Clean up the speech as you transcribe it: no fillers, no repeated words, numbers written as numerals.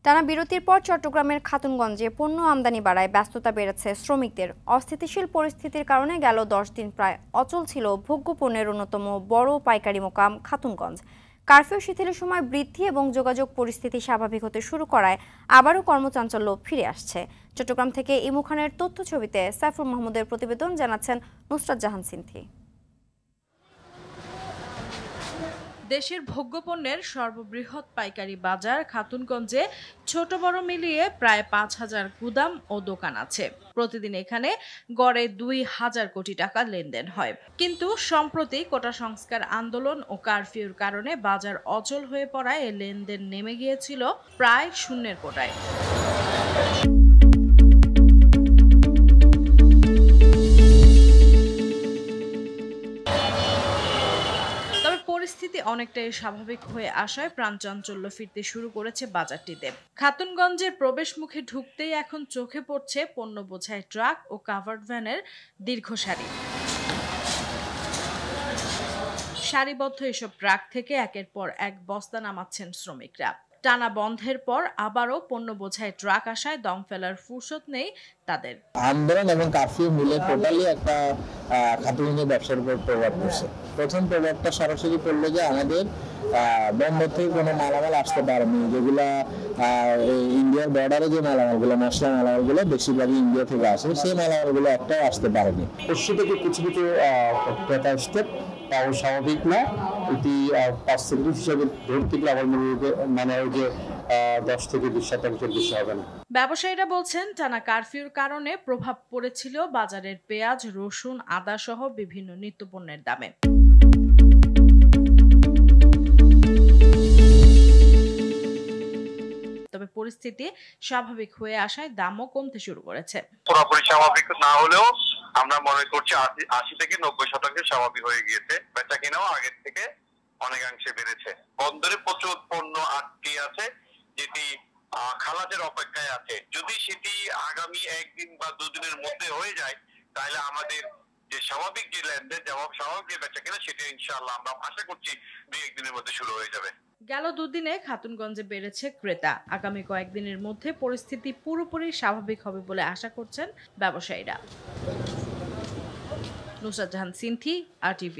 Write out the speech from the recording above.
টানা বিরতির পর চট্টগ্রামের খাতুনগঞ্জে পণ্য আমদানি বাড়ায় ব্যস্ততা বেড়েছে শ্রমিকদের। অস্থিতিশীল পরিস্থিতির কারণে গেল 10 দিন প্রায় অচল ছিল ভোগ্য পণ্যের অন্যতম বড় পাইকারি মোকাম খাতুনগঞ্জ। কারফিউ শিথিলের সময় বৃদ্ধি এবং যোগাযোগ পরিস্থিতি স্বাভাবিক হতে শুরু করায় আবারও কর্মচাঞ্চল্য ফিরে আসছে। চট্টগ্রাম থেকে ইমু খানের তথ্য ছবিতে সাইফুর মাহমুদের প্রতিবেদন, জানাচ্ছেন নুসরাত জাহান সিনথি। দেশের ভোগ্যপণ্যের সর্ববৃহৎ পাইকারি বাজার খাতুনগঞ্জে ছোট বড় মিলিয়ে প্রায় 5,000 গুদাম ও দোকান আছে। প্রতিদিন এখানে গড়ে 2,000 কোটি টাকা লেনদেন হয়। কিন্তু সম্প্রতি কোটা সংস্কার আন্দোলন ও কারফিউর কারণে বাজার অচল হয়ে পড়ায় এ লেনদেন নেমে গিয়েছিল প্রায় শূন্যের কোটায়। পরিস্থিতি অনেকটাই স্বাভাবিক হয়ে আসায় প্রাণচাঞ্চল্য ফিরতে শুরু করেছে বাজারটিতে। খাতুনগঞ্জের প্রবেশ মুখে ঢুকতেই এখন চোখে পড়ছে পণ্য বোঝাই ট্রাক ও কাভার্ড ভ্যানের দীর্ঘ সারি। সারিবদ্ধ এসব ট্রাক থেকে একের পর এক বস্তা নামাচ্ছেন শ্রমিকরা। টানা বন্ধের পর আবারও পণ্য বোঝাই ট্রাক আসায় দম ফেলার ফুরসত নেই তাদের। আন্দোলন এবং কারফিউ মিলে টোটালি একটা খাতুনগঞ্জের ব্যবসার উপর প্রভাব পড়ছে। প্রথম প্রভাবটা সরাসরি পড়লো যে আমাদের বন্দর থেকে কোনো মালামাল আসতে পারেনি, যেগুলা ইন্ডিয়ার বর্ডারে যে মালামালগুলো, মশলা মালামালগুলো বেশিরভাগই ইন্ডিয়া থেকে আসে, সেই মালামালগুলো একটাও আসতে পারেনি। পশ্চিম থেকে কিছু কিছু ক্রেতা আসতে তাও স্বাভাবিক না। এটি পার্সেন্টেজ হিসাবে ধরতে গেলে আমার মনে হয় যে 10 থেকে 20% বেশি হবে না। ব্যবসায়ীরা বলছেন টানা কারফিউর কারণে প্রভাব পড়েছিল বাজারের পেঁয়াজ, রসুন, আদা সহ বিভিন্ন নিত্যপণ্যের দামে। তবে পরিস্থিতি স্বাভাবিক হয়ে আসায় দামও কমতে শুরু করেছে। পুরোপুরি স্বাভাবিক না হলেও আমরা মনে করছি 80 থেকে 90% স্বাভাবিক হয়ে গিয়েছে। বেচা কিনাও আগের থেকে অনেকাংশে বেড়েছে। বন্দরে প্রচুর পণ্য আটকে আছে, যেটি খালাজের অপেক্ষায় আছে। যদি সেটি আগামী 1 দিন বা 2 দিনের মধ্যে হয়ে যায়, তাহলে আমাদের যে স্বাভাবিক যে লেনদেন, স্বাভাবিক যে বেচা কিনা, সেটা ইনশাআল্লাহ আমরা আশা করছি 2-1 দিনের মধ্যে শুরু হয়ে যাবে। গেল 2 দিনে খাতুনগঞ্জে বেড়েছে ক্রেতা। আগামী কয়েকদিনের মধ্যে পরিস্থিতি পুরোপুরি স্বাভাবিক হবে বলে আশা করছেন ব্যবসায়ীরা। নুসরাত জাহান সিনথি, RTV।